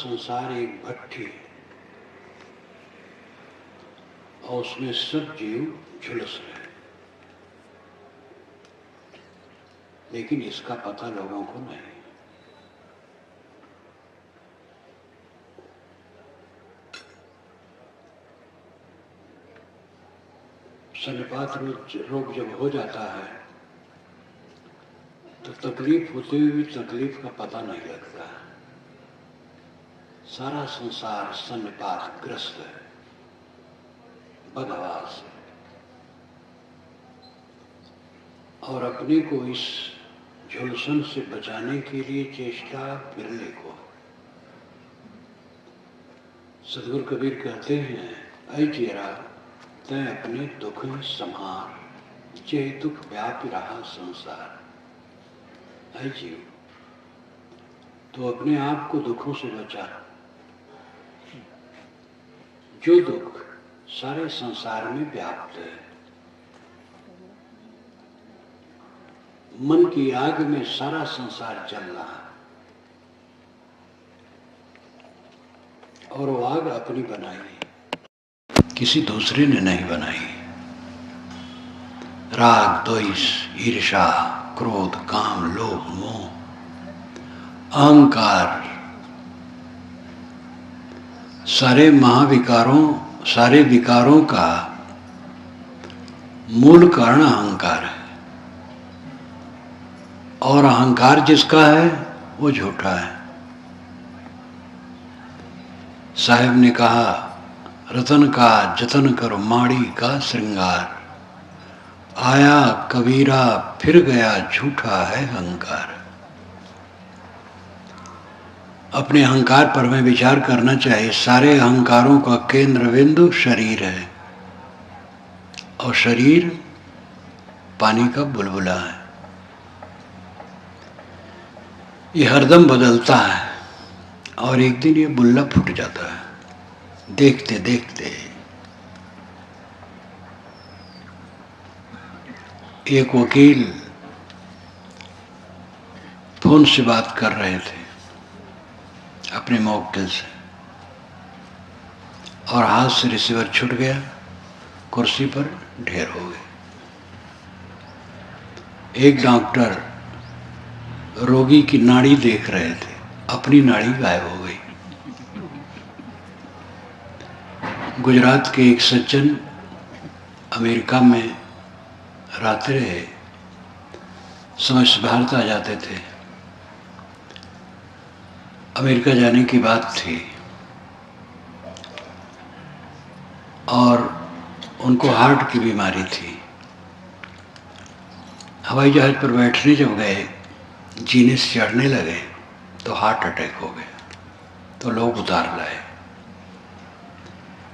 संसार एक भट्ठी है और उसमें सब जीव झुलस रहे, लेकिन इसका पता लोगों को नहीं। सन्निपात रोग जब हो जाता है तो तकलीफ होते हुए भी तकलीफ का पता नहीं लगता। सारा संसार सन्निपात ग्रस्त है, बदहवास है, और अपने को इस झुलसन से बचाने के लिए चेष्टा बिरले को। सदगुरु कबीर कहते हैं, ऐ चेरा तय अपने दुख संहार, जे दुख व्यापी रहा संसार। ऐ जीव, तो अपने आप को दुखों से बचा। जो दुख सारे संसार में व्याप्त है, मन की आग में सारा संसार जल रहा है, और वो आग अपनी बनाई, किसी दूसरे ने नहीं बनाई। राग, द्वेष, ईर्ष्या, क्रोध, काम, लोभ, मोह, अहंकार, सारे महाविकारों, सारे विकारों का मूल कारण अहंकार है। और अहंकार जिसका है वो झूठा है। साहब ने कहा, रतन का जतन कर माड़ी का श्रृंगार, आया कबीरा फिर गया झूठा है अहंकार। अपने अहंकार पर हमें विचार करना चाहिए। सारे अहंकारों का केंद्र बिंदु शरीर है, और शरीर पानी का बुलबुला है। ये हरदम बदलता है, और एक दिन ये बुल्ला फूट जाता है देखते देखते। एक वकील फोन से बात कर रहे थे अपने मौक्किल से, और हाथ से रिसीवर छूट गया, कुर्सी पर ढेर हो गए। एक डॉक्टर रोगी की नाड़ी देख रहे थे, अपनी नाड़ी गायब हो गई। गुजरात के एक सज्जन अमेरिका में रहते रहे, समय से भारत आ जाते थे। अमेरिका जाने की बात थी, और उनको हार्ट की बीमारी थी। हवाई जहाज पर बैठने जब गए, जीने से चढ़ने लगे तो हार्ट अटैक हो गया, तो लोग उतार लाए।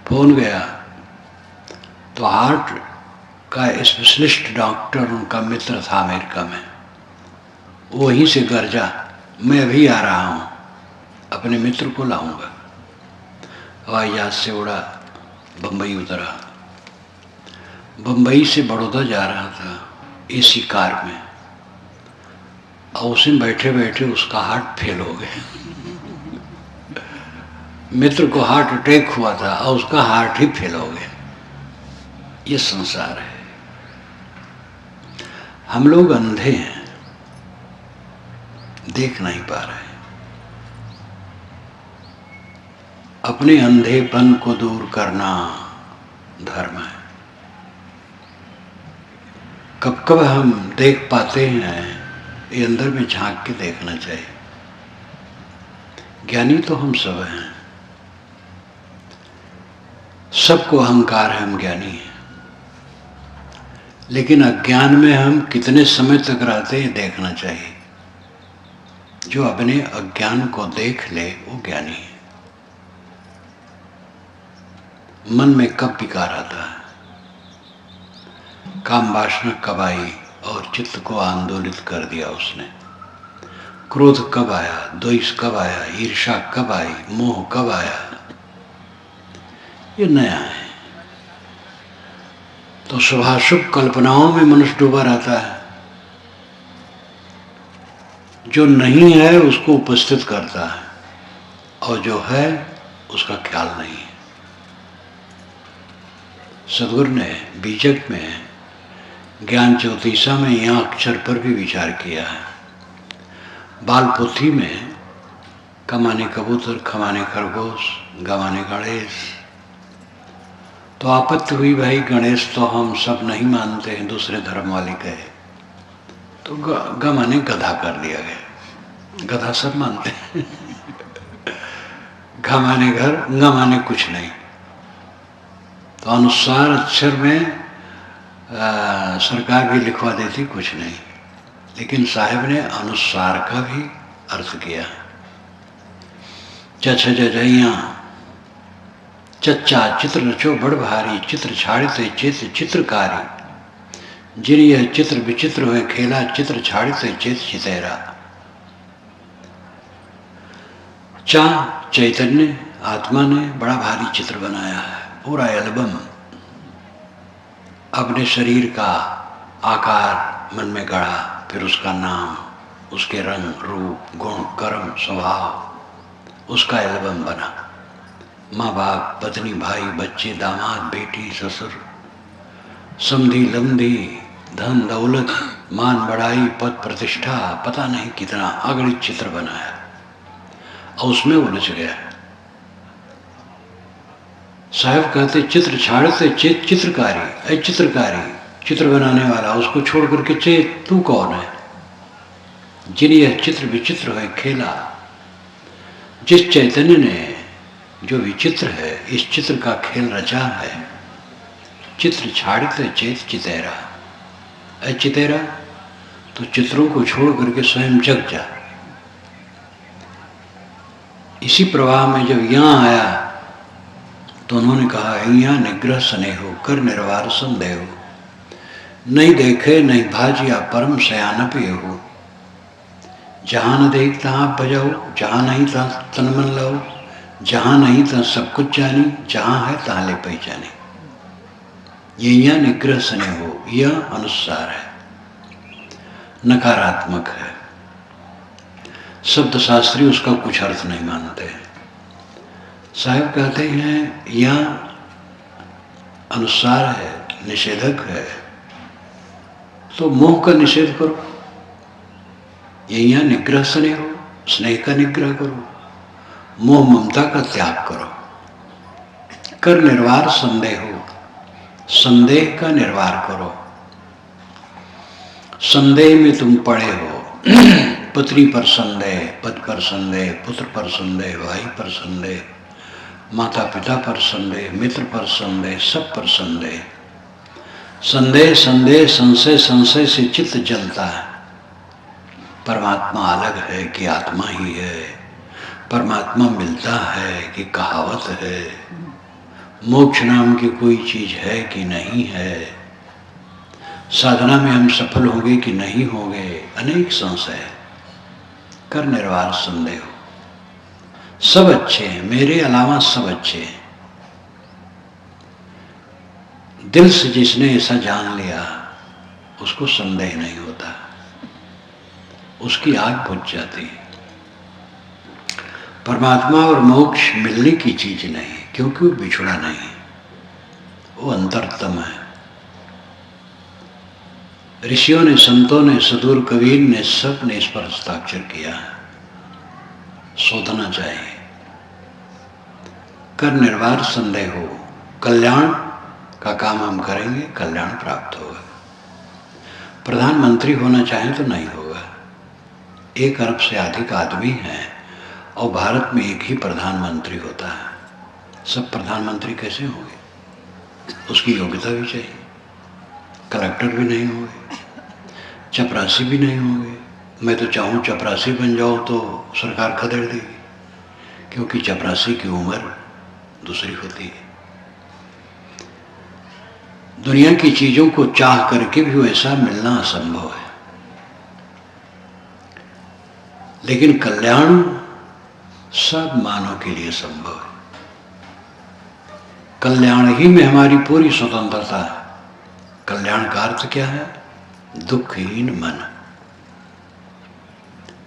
फोन गया तो हार्ट का स्पेशलिस्ट डॉक्टर उनका मित्र था अमेरिका में, वहीं से गरजा, मैं अभी आ रहा हूँ, अपने मित्र को लाऊंगा। हवाई जहाज से उड़ा, बम्बई उतरा। बम्बई से बड़ौदा जा रहा था एसी कार में, और उसमें बैठे बैठे उसका हार्ट फेल हो गया। मित्र को हार्ट अटैक हुआ था और उसका हार्ट ही फेल हो गया। ये संसार है। हम लोग अंधे हैं, देख नहीं पा रहे। अपने अंधेपन को दूर करना धर्म है। कब कब हम देख पाते हैं, ये अंदर में झांक के देखना चाहिए। ज्ञानी तो हम सब हैं, सबको अहंकार है, हम ज्ञानी हैं, लेकिन अज्ञान में हम कितने समय तक रहते हैं देखना चाहिए। जो अपने अज्ञान को देख ले वो ज्ञानी है। मन में कब विकार आता है, काम वासना कब आई और चित्त को आंदोलित कर दिया उसने, क्रोध कब आया, द्वेष कब आया, ईर्ष्या कब आई, मोह कब आया, ये नया है। तो शुभाशुभ कल्पनाओं में मनुष्य डूबा रहता है। जो नहीं है उसको उपस्थित करता है, और जो है उसका ख्याल नहीं है। सदगुरु ने बीजक में ज्ञान चौतीसा में यहाँ अक्षर पर भी विचार किया है। बाल पोथी में कमाने कबूतर, खमाने खरगोश, गवाने गणेश। तो आपत्ति हुई, भाई गणेश तो हम सब नहीं मानते हैं, दूसरे धर्म वाले कहे, तो गमाने गधा कर दिया गया। गधा सब मानते हैं घमाने घर, गमाने कुछ नहीं। तो अनुसार अक्षर में सरकार भी लिखवा देती, कुछ नहीं। लेकिन साहब ने अनुसार का भी अर्थ किया। जजैया चच्चा चित्र रचो बड़ भारी, चित्र छाड़ते चेत चित्रकारी, जिन यह चित्र विचित्र हुए खेला, चित्र छाड़ते चेत चितेरा। चा चैतन्य आत्मा ने बड़ा भारी चित्र बनाया है, पूरा एल्बम। अपने शरीर का आकार मन में गढ़ा, फिर उसका नाम, उसके रंग रूप गुण कर्म स्वभाव, उसका एल्बम बना। माँ बाप, पत्नी, भाई, बच्चे, दामाद, बेटी, ससुर, समधी लमधी, धन दौलत, मान बढ़ाई, पद प्रतिष्ठा, पता नहीं कितना अगणित चित्र बनाया और उसमें उलझ गया। साहब कहते चित्र छाड़ते चेत चित्रकारी, चित्रकारी चित्र बनाने वाला, उसको छोड़ करके चेत तू कौन है? जिन यह चित्र विचित्र है खेला, जिस चैतन्य ने जो विचित्र है इस चित्र का खेल रचा है। चित्र छाड़ते चेत चितेरा, ऐ चितेरा तो चित्रों को छोड़ करके स्वयं जग जा। इसी प्रवाह में जब यहाँ आया तो उन्होंने कहा, यहाँ निग्रह स्नेहो कर निर्वार संदेहो, नहीं देखे नहीं भाजिया परम सयान पियो। जहाँ न देख तहाँ बजाओ, जहाँ नहीं तहाँ तन मन लाओ, जहाँ नहीं तहाँ सब कुछ जानी, जहाँ है तहाँ ले पहचानी। ये यहाँ निग्रह स्नेहो, यह अनुसार है, नकारात्मक है। शब्द शास्त्री उसका कुछ अर्थ नहीं मानते। साहब कहते हैं यह अनुसार है, निषेधक है, तो मोह का निषेध करो। ये यहाँ निग्रह स्नेह हो, स्नेह का निग्रह करो, मोह ममता का त्याग करो। कर निर्वार संदेह हो, संदेह का निर्वार करो। संदेह में तुम पड़े हो, पत्नी पर संदेह, पद पर संदेह, पुत्र पर संदेह, भाई पर संदेह, माता पिता पर संदेह, मित्र पर संदेह, सब पर संदेह। संदेह संदेह संशय संशय से चित्त जलता है। परमात्मा अलग है कि आत्मा ही है, परमात्मा मिलता है कि कहावत है, मोक्ष नाम की कोई चीज है कि नहीं है, साधना में हम सफल होंगे कि नहीं होंगे, अनेक संशय। कर निर्वार संदेह, सब अच्छे हैं, मेरे अलावा सब अच्छे हैं। दिल से जिसने ऐसा जान लिया उसको संदेह नहीं होता, उसकी आग बुझ जाती है। परमात्मा और मोक्ष मिलने की चीज नहीं, क्योंकि वो बिछड़ा नहीं, वो अंतरतम है। ऋषियों ने, संतों ने, सदूर कबीर ने, सब ने इस पर हस्ताक्षर किया है। शोधना चाहिए। कर निर्वार संदेह हो, कल्याण का काम हम करेंगे, कल्याण प्राप्त होगा। प्रधानमंत्री होना चाहें तो नहीं होगा। 1 अरब से अधिक आदमी हैं और भारत में एक ही प्रधानमंत्री होता है। सब प्रधानमंत्री कैसे होंगे? उसकी योग्यता भी चाहिए। कलेक्टर भी नहीं होंगे, चपरासी भी नहीं होंगे। मैं तो चाहूँ चपरासी बन जाऊँ तो सरकार खदेड़ देगी, क्योंकि चपरासी की उम्र दूसरी होती है। दुनिया की चीजों को चाह करके भी वैसा मिलना असंभव है, लेकिन कल्याण सब मानव के लिए संभव है। कल्याण ही में हमारी पूरी स्वतंत्रता है। कल्याण का अर्थ क्या है? दुखहीन मन,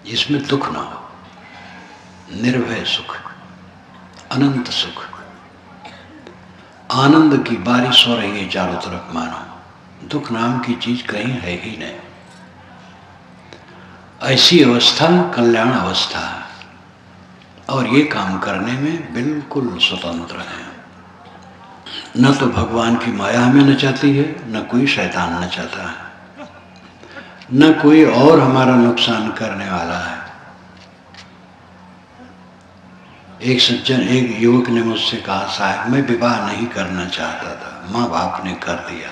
जिसमें दुख ना हो, निर्भय सुख। अनंत सुख, आनंद की बारिश हो रही है चारों तरफ मानो, दुख नाम की चीज कहीं है ही नहीं। ऐसी अवस्था कल्याण अवस्था है, और ये काम करने में बिल्कुल स्वतंत्र है। न तो भगवान की माया हमें नचाती है, न कोई शैतान नचाता है, न कोई और हमारा नुकसान करने वाला है। एक सज्जन, एक युवक ने मुझसे कहा, साहब मैं विवाह नहीं करना चाहता था, माँ बाप ने कर दिया।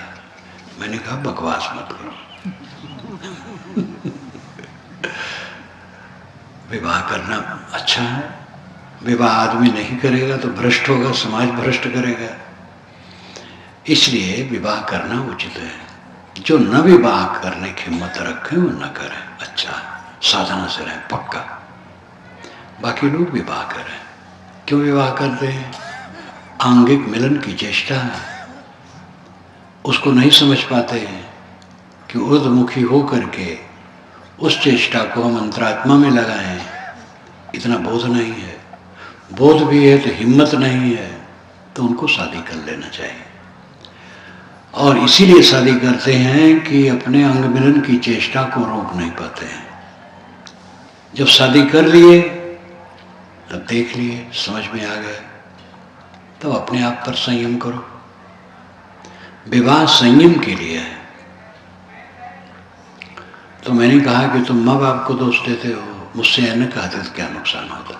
मैंने कहा बकवास मत करो। विवाह करना अच्छा है, विवाह आदमी नहीं करेगा तो भ्रष्ट होगा, समाज भ्रष्ट करेगा, इसलिए विवाह करना उचित है। जो न विवाह करने की हिम्मत रखे वो न करें, अच्छा साधना से रहे पक्का। बाकी लोग विवाह करें। क्यों विवाह करते हैं? आंगिक मिलन की चेष्टा है, उसको नहीं समझ पाते हैं कि ऊर्ध्वमुखी हो करके उस चेष्टा को हम अंतरात्मा में लगाएं, इतना बोध नहीं है। बोध भी है तो हिम्मत नहीं है, तो उनको शादी कर लेना चाहिए। और इसीलिए शादी करते हैं कि अपने अंग मिलन की चेष्टा को रोक नहीं पाते हैं। जब शादी कर लिए तब देख लिए, समझ में आ गया, तो अपने आप पर संयम करो। विवाह संयम के लिए है। तो मैंने कहा कि तुम माँ बाप को दोष देते हो, मुझसे यह न कहते तो क्या नुकसान होता?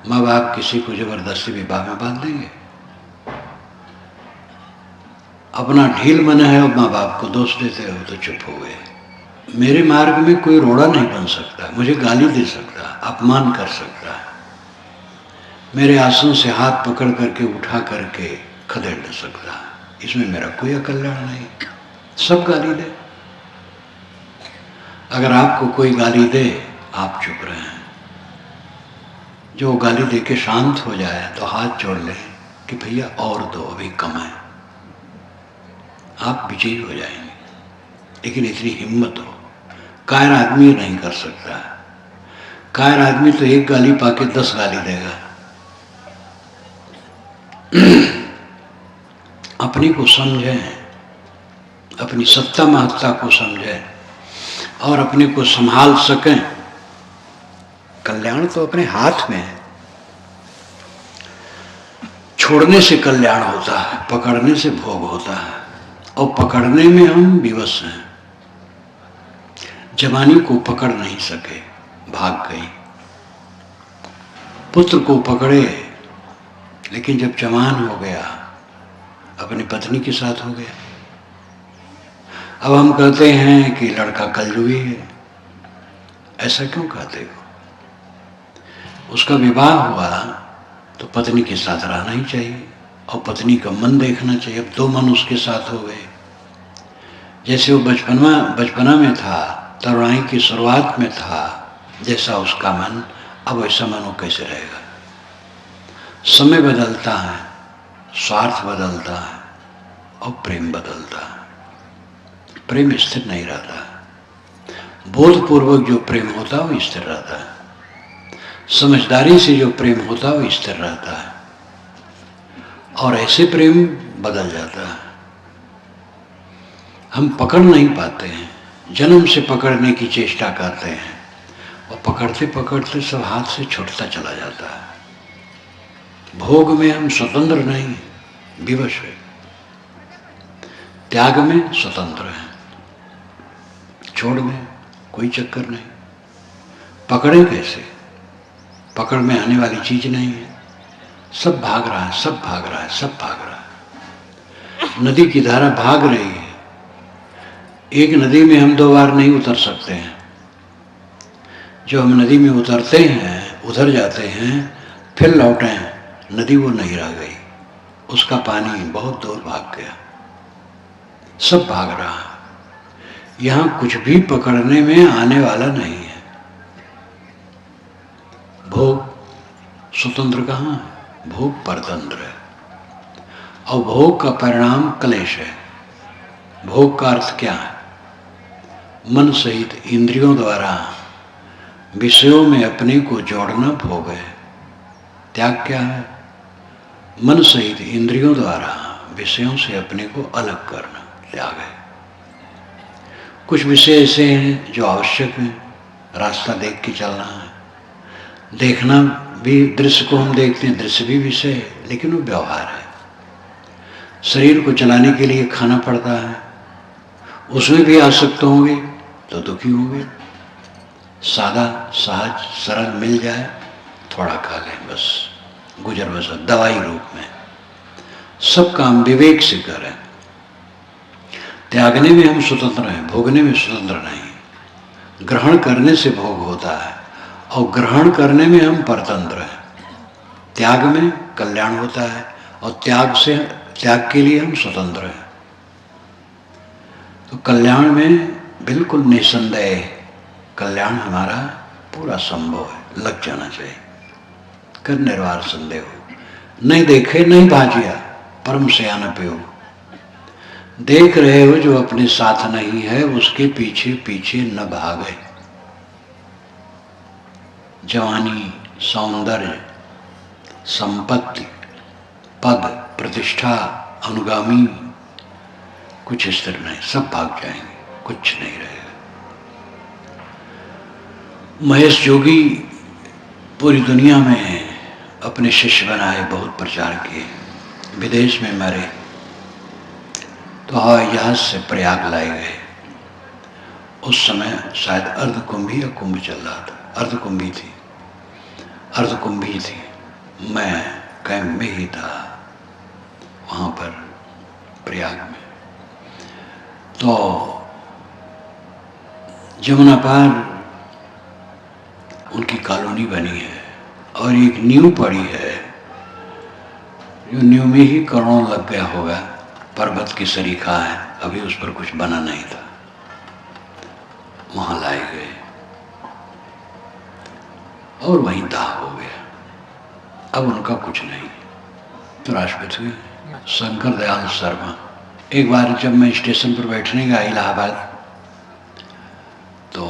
माँ बाप किसी को जबरदस्ती विवाह में बांध देंगे? अपना ढील मन है और माँ बाप को दोष देते हो तो चुप हो गए। मेरे मार्ग में कोई रोड़ा नहीं बन सकता, मुझे गाली दे सकता, अपमान कर सकता है, मेरे आसन से हाथ पकड़ करके उठा करके खदेड़ दे सकता है, इसमें मेरा कोई अकल्याण नहीं। सब गाली दे, अगर आपको कोई गाली दे आप चुप रहें। जो गाली दे के शांत हो जाए तो हाथ जोड़ लें कि भैया और दो, अभी कम है, आप विजयी हो जाएंगे। लेकिन इतनी हिम्मत हो, कायर आदमी नहीं कर सकता। कायर आदमी तो एक गाली पाके 10 गाली देगा। अपनी को समझें, अपनी सत्ता महत्ता को समझें और अपने को संभाल सकें। कल्याण तो अपने हाथ में है। छोड़ने से कल्याण होता है, पकड़ने से भोग होता है, और पकड़ने में हम विवश हैं। जवानी को पकड़ नहीं सके, भाग गई। पुत्र को पकड़े, लेकिन जब जवान हो गया अपनी पत्नी के साथ हो गया। अब हम कहते हैं कि लड़का कलजुगी है। ऐसा क्यों कहते हो? उसका विवाह हुआ तो पत्नी के साथ रहना ही चाहिए, और पत्नी का मन देखना चाहिए। अब 2 मन उसके साथ हो गए। जैसे वो बचपना में था, तरुणाई की शुरुआत में था, जैसा उसका मन, अब वैसा मन वो कैसे रहेगा? समय बदलता है, स्वार्थ बदलता है, और प्रेम बदलता है। प्रेम स्थिर नहीं रहता। बोधपूर्वक जो प्रेम होता है वो स्थिर रहता है। समझदारी से जो प्रेम होता है वो स्थिर रहता है, और ऐसे प्रेम बदल जाता है। हम पकड़ नहीं पाते हैं, जन्म से पकड़ने की चेष्टा करते हैं, और पकड़ते पकड़ते सब हाथ से छूटता चला जाता है। भोग में हम स्वतंत्र नहीं, विवश है। त्याग में स्वतंत्र है, छोड़ में कोई चक्कर नहीं। पकड़े कैसे? पकड़ में आने वाली चीज नहीं है। सब भाग रहा है, सब भाग रहा है, सब भाग रहा है। नदी की धारा भाग रही है। एक नदी में हम 2 बार नहीं उतर सकते हैं। जो हम नदी में उतरते हैं, उधर जाते हैं, फिर लौटें, नदी वो नहीं रह गई, उसका पानी बहुत दूर भाग गया। सब भाग रहा है। यहां कुछ भी पकड़ने में आने वाला नहीं है। भोग स्वतंत्र कहाँ है? भोग परतंत्र है, और भोग का परिणाम क्लेश है। भोग का अर्थ क्या है? मन सहित इंद्रियों द्वारा विषयों में अपने को जोड़ना भोग है। त्याग क्या है? मन सहित इंद्रियों द्वारा विषयों से अपने को अलग करना त्याग है। कुछ विषय ऐसे हैं जो आवश्यक हैं, रास्ता देख के चलना है। देखना भी, दृश्य को हम देखते हैं, दृश्य भी विषय है, लेकिन वो व्यवहार है। शरीर को चलाने के लिए खाना पड़ता है, उसमें भी आसक्त होंगे तो दुखी होंगे। सादा सहज सरल मिल जाए, थोड़ा खा लें, बस गुजर बसर दवाई रूप में। सब काम विवेक से करें। त्यागने में हम स्वतंत्र हैं, भोगने में स्वतंत्र नहीं। ग्रहण करने से भोग होता है और ग्रहण करने में हम परतंत्र हैं। त्याग में कल्याण होता है और त्याग के लिए हम स्वतंत्र हैं। तो कल्याण में बिल्कुल निसंदेह कल्याण हमारा पूरा संभव है। लग जाना चाहिए, कर निर्वार संदेह हो। नहीं देखे नहीं भाजिया, परम सयान पे हो। देख रहे हो जो अपने साथ नहीं है, उसके पीछे पीछे न भागे। जवानी, सौंदर्य, संपत्ति, पद, प्रतिष्ठा, अनुगामी कुछ स्थिर नहीं, सब भाग जाएंगे, कुछ नहीं रहेगा। महेश जोगी पूरी दुनिया में अपने शिष्य बनाए, बहुत प्रचार किए, विदेश में मरे तो हवाई जहाज से प्रयाग लाए गए। उस समय शायद अर्धकुंभी या कुंभ चल रहा था, अर्धकुंभी थी, अर्धकुंभी थी। मैं कैंप में ही था वहाँ पर प्रयाग में। तो जमुना पार उनकी कॉलोनी बनी है और एक नींव पड़ी है, जो नींव में ही करोड़ों लग गया होगा। पर्वत की सरीखा है, अभी उस पर कुछ बना नहीं था, वहां लाए गए और वहीं दाह हो गया। अब उनका कुछ नहीं। तो राष्ट्रपति शंकर दयाल शर्मा, एक बार जब मैं स्टेशन पर बैठने गया इलाहाबाद, तो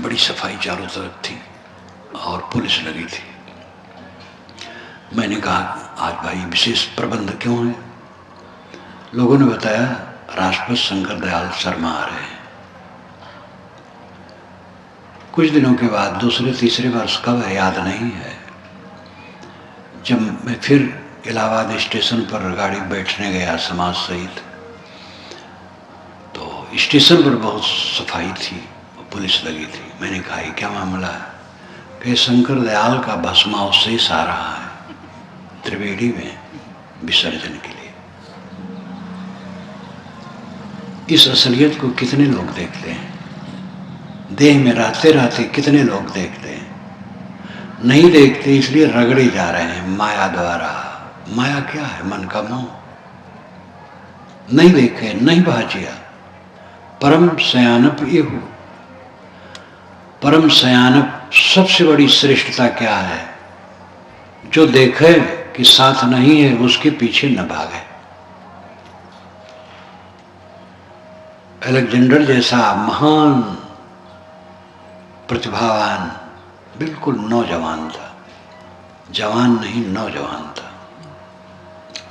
बड़ी सफाई चारों तरफ थी और पुलिस लगी थी। मैंने कहा आज भाई विशेष प्रबंध क्यों है? लोगों ने बताया राष्ट्रपति शंकर दयाल शर्मा आ रहे हैं। कुछ दिनों के बाद, दूसरे तीसरे वर्ष कब है याद नहीं है, जब मैं फिर इलाहाबाद स्टेशन पर गाड़ी बैठने गया समाज सहित, तो स्टेशन पर बहुत सफाई थी, पुलिस लगी थी। मैंने कहा क्या मामला है? कि शंकर दयाल का भस्मावशेष आ रहा है त्रिवेणी में विसर्जन के लिए। इस असलियत को कितने लोग देखते हैं? देह में रहते रहते कितने लोग देखते हैं? नहीं देखते, इसलिए रगड़े जा रहे हैं माया द्वारा। माया क्या है? मन का मोह। नहीं देखे नहीं भाजिया, परम सयानप ये हो। परम सयानप सबसे बड़ी श्रेष्ठता क्या है? जो देखे कि साथ नहीं है, उसके पीछे न भागे। अलेक्जेंडर जैसा महान प्रतिभावान बिल्कुल नौजवान था, जवान नहीं नौजवान था।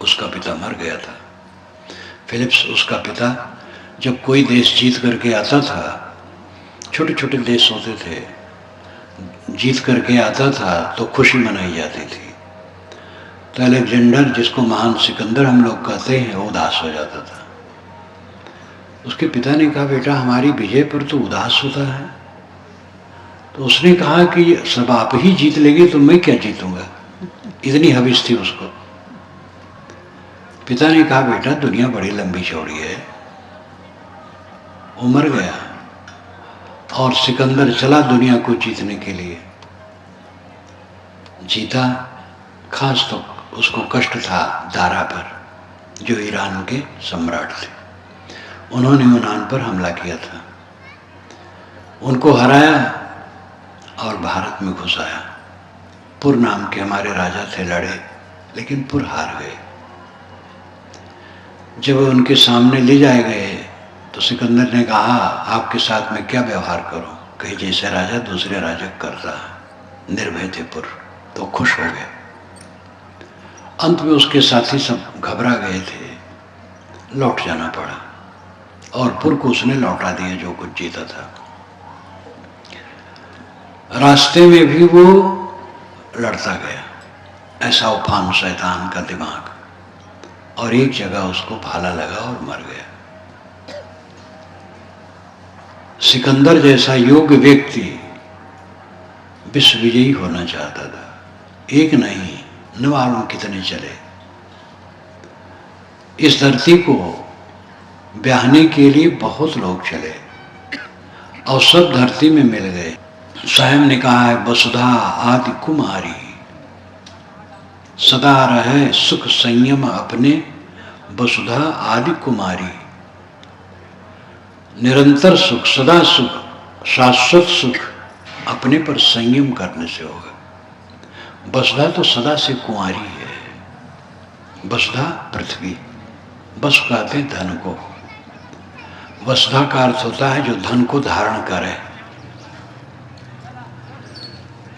उसका पिता मर गया था। फिलिप्स उसका पिता जब कोई देश जीत करके आता था, छोटे छोटे देश होते थे, जीत करके आता था तो खुशी मनाई जाती थी। तो अलेक्जेंडर, जिसको महान सिकंदर हम लोग कहते हैं, उदास हो जाता था। उसके पिता ने कहा बेटा हमारी विजय पर तो उदास होता है। तो उसने कहा कि सब आप ही जीत लेंगे तो मैं क्या जीतूंगा। इतनी हविस थी उसको। पिता ने कहा बेटा दुनिया बड़ी लंबी चौड़ी है। वो मर गया और सिकंदर चला दुनिया को जीतने के लिए। जीता, खास तो उसको कष्ट था दारा पर, जो ईरान के सम्राट थे। उन्होंने यूनान पर हमला किया था, उनको हराया और भारत में घुस आया। पुर नाम के हमारे राजा थे, लड़े लेकिन पुर हार गए। जब उनके सामने ले जाए गए तो सिकंदर ने कहा आपके साथ में क्या व्यवहार करूं? कहीं जैसे राजा दूसरे राजा करता है। निर्भय थे पुर, तो खुश हो गए। अंत में उसके साथी सब घबरा गए थे, लौट जाना पड़ा और पुर को उसने लौटा दिया जो कुछ जीता था। रास्ते में भी वो लड़ता गया, ऐसा उफान शैतान का दिमाग, और एक जगह उसको भाला लगा और मर गया। सिकंदर जैसा योग्य व्यक्ति विश्व विजयी होना चाहता था, एक नहीं न मालूम कितने चले। इस धरती को ब्याहने के लिए बहुत लोग चले और सब धरती में मिल गए। स्वयं ने कहा है, वसुधा आदि कुमारी, सदा रहे सुख संयम अपने, वसुधा आदि कुमारी। निरंतर सुख, सदा सुख, शाश्वत सुख अपने पर संयम करने से होगा। वसुधा तो सदा से कुंवारी है। वसुधा पृथ्वी, वसु कहते हैं धन को। वसुधा का अर्थ होता है जो धन को धारण करे।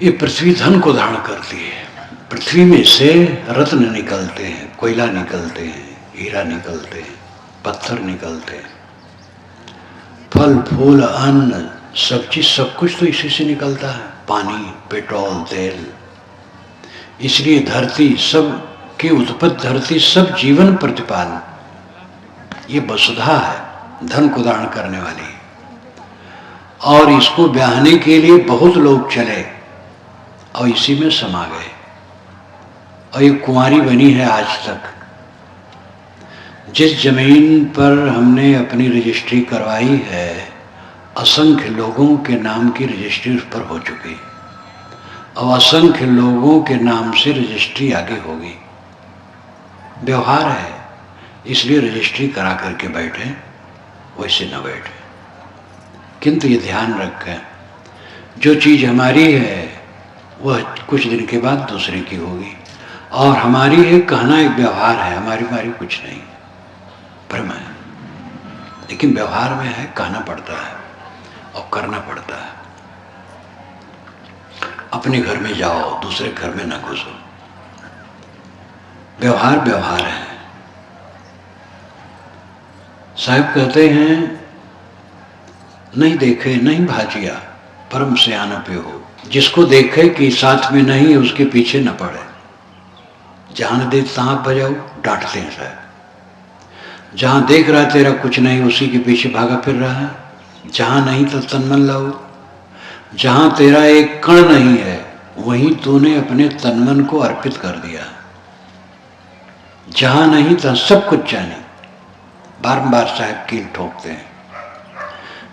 ये पृथ्वी धन को धारण करती है। पृथ्वी में से रत्न निकलते हैं, कोयला निकलते हैं, हीरा निकलते हैं, पत्थर निकलते हैं, फल फूल अन्न सब्जी सब कुछ तो इसी से निकलता है, पानी पेट्रोल तेल। इसलिए धरती सब की उत्पत्ति, धरती सब जीवन प्रतिपाल, ये वसुधा है, धन को धारण करने वाली। और इसको ब्याहने के लिए बहुत लोग चले और इसी में समा गए और ये कुंवारी बनी है आज तक। जिस जमीन पर हमने अपनी रजिस्ट्री करवाई है, असंख्य लोगों के नाम की रजिस्ट्री उस पर हो चुकी और असंख्य लोगों के नाम से रजिस्ट्री आगे होगी। व्यवहार है, इसलिए रजिस्ट्री करा करके बैठे, वैसे न बैठे। किंतु ये ध्यान रखें, जो चीज़ हमारी है वह कुछ दिन के बाद दूसरे की होगी, और हमारी है कहना एक व्यवहार है, हमारी कुछ नहीं, भ्रम है। लेकिन व्यवहार में है, कहना पड़ता है और करना पड़ता है। अपने घर में जाओ, दूसरे घर में न घुसो। व्यवहार व्यवहार है। साहब कहते हैं, नहीं देखे नहीं भाजिया परम सयान पे हो। जिसको देखे कि साथ में नहीं है उसके पीछे न पड़े। जहां न देख तहां बजाओ, डांटते हैं साहब। जहां देख रहा तेरा कुछ नहीं, उसी के पीछे भागा फिर रहा है। जहां नहीं तो तन मन लाओ। जहां तेरा एक कण नहीं है वहीं तूने अपने तन मन को अर्पित कर दिया। जहां नहीं तो सब कुछ जाने, बारंबार साहब कील ठोकते हैं।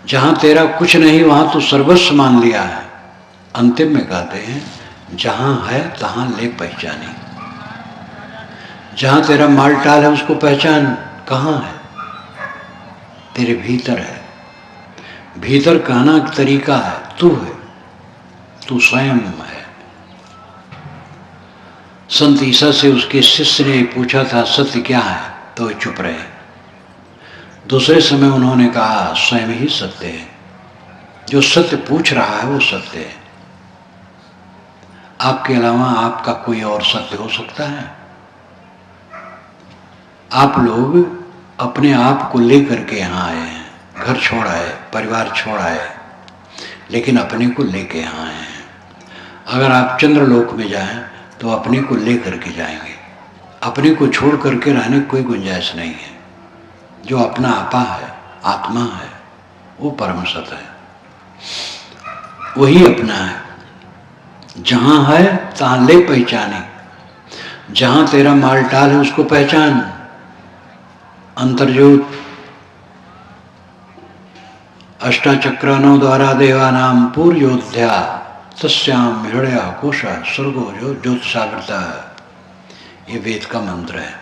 जहां तेरा कुछ नहीं वहां तो सर्वस्व मान लिया है। अंतिम में कहते हैं, जहां है तहां ले पहचाने। जहां तेरा माल टाल है उसको पहचान, कहां है? तेरे भीतर है। भीतर कहना तरीका है, तू है, तू स्वयं है। संत ईसा से उसके शिष्य ने पूछा था सत्य क्या है, तो वे चुप रहे। दूसरे समय उन्होंने कहा स्वयं ही सत्य है। जो सत्य पूछ रहा है वो सत्य है। आपके अलावा आपका कोई और सत्य हो सकता है? आप लोग अपने आप को लेकर के यहाँ आए हैं, घर छोड़ आए, परिवार छोड़ आए, लेकिन अपने को लेके यहाँ आए हैं। अगर आप चंद्रलोक में जाएं तो अपने को लेकर के जाएंगे। अपने को छोड़ करके रहने की कोई गुंजाइश नहीं है। जो अपना आपा है, आत्मा है, वो परम सत्य है, वही अपना है। जहां है तहां ले पहचाने। जहां तेरा माल टाल है उसको पहचान। अंतर्ज्योत अष्टाचक्रानों द्वारा देवानाम पूर्योध्या तस्याम हृदय कोश स्वर्गो जो ज्योतिषावृता। ये वेद का मंत्र है।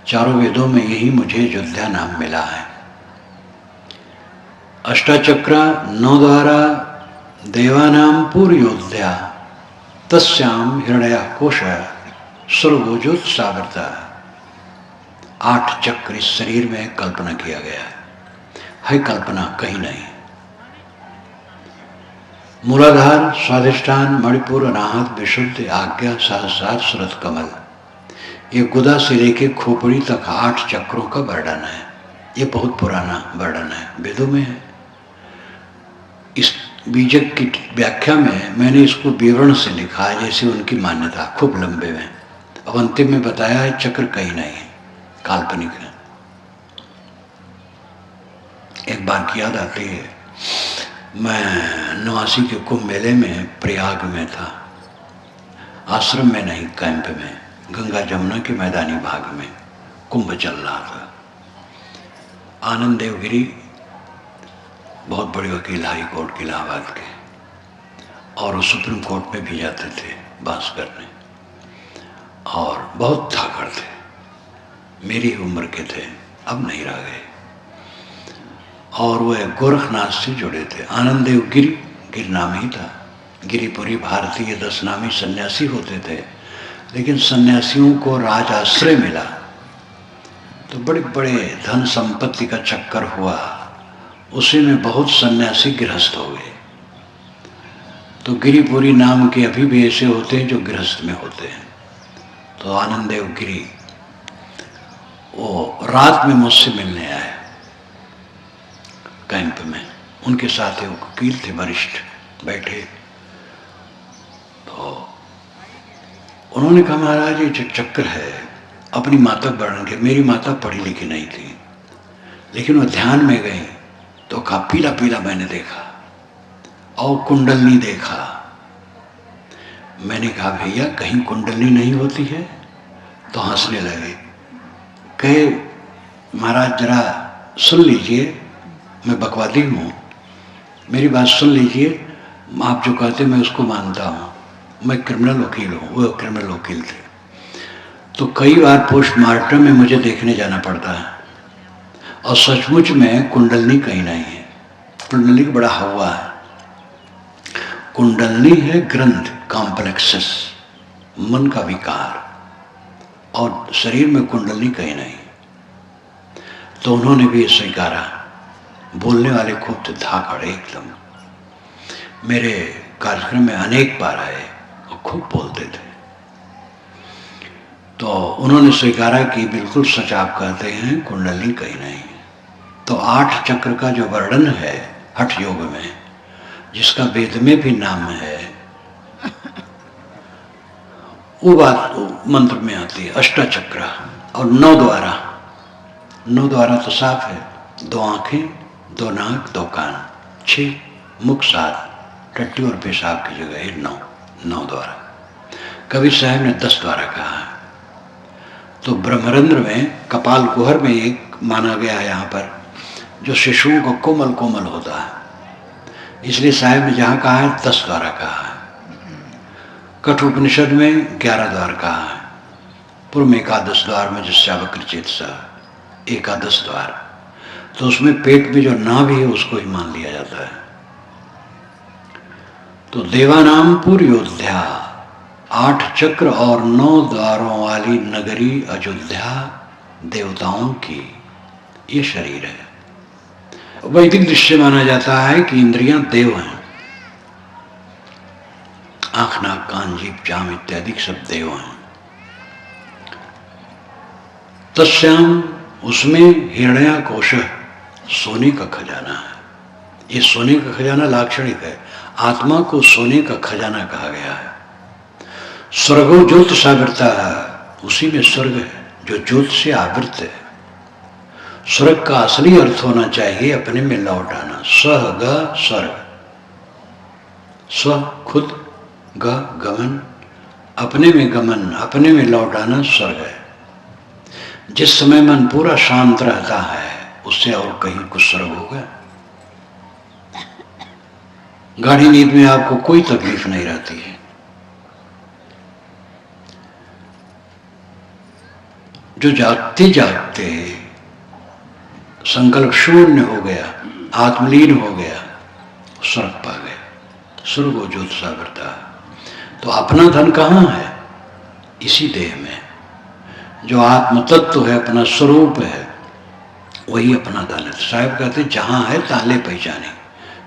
चारों वेदों में यही मुझे योद्धा नाम मिला है। अष्टाचक्र 9 द्वारा देवानाम पूर्योध्या तस्याम हृदय कोश स्वर्गो ज्योतिषावृता। 8 चक्र इस शरीर में कल्पना किया गया है कल्पना कहीं नहीं। मूलाधार, स्वाधिष्ठान, मणिपुर, अनाहत, विशुद्ध, आज्ञा, सहस्रार, सुरत, कमल। ये गुदा से लेके खोपड़ी तक 8 चक्रों का वर्णन है। ये बहुत पुराना वर्णन है, वेदों में है। इस बीजक की व्याख्या में मैंने इसको विवरण से लिखा है, जैसे उनकी मान्यता, खूब लंबे में। अब अंतिम में बताया है चक्र कहीं नहीं है, काल्पनिक है। एक बार की याद आती है, मैं 89 के कुंभ मेले में प्रयाग में था, आश्रम में नहीं, कैंप में, गंगा जमुना के मैदानी भाग में कुंभ चल रहा था। आनंद देव गिरी बहुत बड़े वकील, हाई कोर्ट के इलाहाबाद के, और वो सुप्रीम कोर्ट में भी जाते थे बात करने, और बहुत धाकड़ थे, मेरी उम्र के थे, अब नहीं रह गए। और वह गोरखनाथ से जुड़े थे। आनंद देव गिर नाम ही था। गिरिपुरी भारतीय 10 नामी सन्यासी होते थे, लेकिन सन्यासियों को राज आश्रय मिला तो बड़े बड़े धन संपत्ति का चक्कर हुआ, उसी में बहुत सन्यासी गृहस्थ हो गए। तो गिरिपुरी नाम के अभी भी ऐसे होते हैं जो गृहस्थ में होते हैं। तो आनंद देव गिरी वो रात में मुझसे मिलने आए कैंप में, उनके साथ एक वकील थे वरिष्ठ बैठे। तो उन्होंने कहा, महाराज ये जो चक्र है, अपनी माता वर्णन के, मेरी माता पढ़ी लिखी नहीं थी, लेकिन वो ध्यान में गई तो कहा पीला पीला मैंने देखा और कुंडलनी देखा। मैंने कहा भैया कहीं कुंडलनी नहीं होती है? तो हंसने लगे, कहे महाराज जरा सुन लीजिए, मैं बकवादी हूँ, मेरी बात सुन लीजिए, आप जो कहते मैं उसको मानता हूँ, मैं क्रिमिनल वकील हूँ। वो क्रिमिनल वकील थे। तो कई बार पोस्टमार्टम में मुझे देखने जाना पड़ता है, और सचमुच में कुंडलनी कहीं नहीं है। कुंडलनी का बड़ा हवा है। कुंडलनी है ग्रंथ, कॉम्प्लेक्सेस, मन का विकार, और शरीर में कुंडलनी कहीं नहीं। तो उन्होंने भी स्वीकारा। बोलने वाले खूब थे, धाकड़ एकदम। मेरे कार्यक्रम में अनेक बार आए और खूब बोलते थे। तो उन्होंने स्वीकारा कि बिल्कुल सच आप कहते हैं, कुंडली कहीं नहीं। तो 8 चक्र का जो वर्णन है हठ योग में, जिसका वेद में भी नाम है, वो बात मंत्र में आती है। अष्टचक्र और 9 द्वारा। 9 द्वारा तो साफ है, 2 आंखें, 2 नाक, 2 कान, 6 मुख, 7 टट्टी और पेशाब की जगह है 9 द्वारा। कवि साहब ने 10 द्वारा कहा है। तो ब्रह्मरंध्र में, कपाल कुहर में एक माना गया है यहाँ पर, जो शिशुओं को कोमल कोमल होता है, इसलिए साहब ने जहाँ कहा है 10 द्वारा कहा है। कठोपनिषद में 11 द्वार कहा है। पूर्व में एकादश द्वार में जिस्यावक्र चेतसा, एकादश द्वार। तो उसमें पेट में जो नाभि है उसको ही मान लिया जाता है। तो देवानाम पुरयोध्या, 8 चक्र और 9 द्वारों वाली नगरी अयोध्या देवताओं की ये शरीर है। वैदिक दृश्य माना जाता है कि इंद्रियां देव हैं। आँख, नाक, कान, जीभ, जाम इत्यादि सब देव हैं। तस्याम, उसमें हिरण्याकोश, सोने का खजाना है। ये सोने का खजाना लाक्षणिक है। आत्मा को सोने का खजाना कहा गया है। स्वर्गो ज्योत सावृता है, उसी में स्वर्ग है जो ज्योत से आवृत है। स्वर्ग का असली अर्थ होना चाहिए अपने में लौट आना। स्व ग स्वर्ग, स्व खुद, ग गमन, अपने में गमन, अपने में लौट आना स्वर्ग है। जिस समय मन पूरा शांत रहता है, उससे और कहीं कुछ स्वर्ग होगा? गाढ़ी नींद में आपको कोई तकलीफ नहीं रहती है। जो जागते जागते संकल्प शून्य हो गया, आत्मलीन हो गया, स्वर्ग पा गया। स्वर्गो ज्योत सावरता। तो अपना धन कहाँ है? इसी देह में। जो आत्म तत्व है, अपना स्वरूप है, वही अपना धन है। साहब कहते जहां है ताले पहचाने,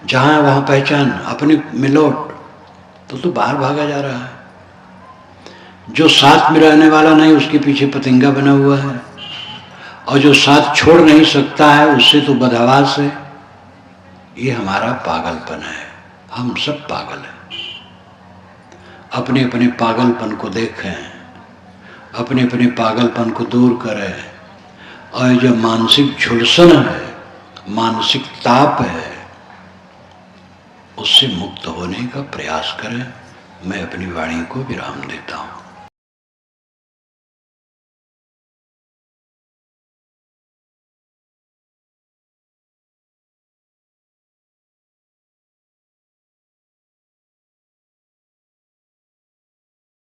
जहां है वहां पहचान, अपने में लौट। तो बाहर भागा जा रहा है। जो साथ में रहने वाला नहीं उसके पीछे पतंगा बना हुआ है, और जो साथ छोड़ नहीं सकता है उससे तो बदहवास है। ये हमारा पागलपन है। हम सब पागल हैं। अपने अपने पागलपन को देखें, अपने अपने पागलपन को दूर करें, और जो मानसिक झुलसन है, मानसिक ताप है, उससे मुक्त होने का प्रयास करें। मैं अपनी वाणी को विराम देता हूँ।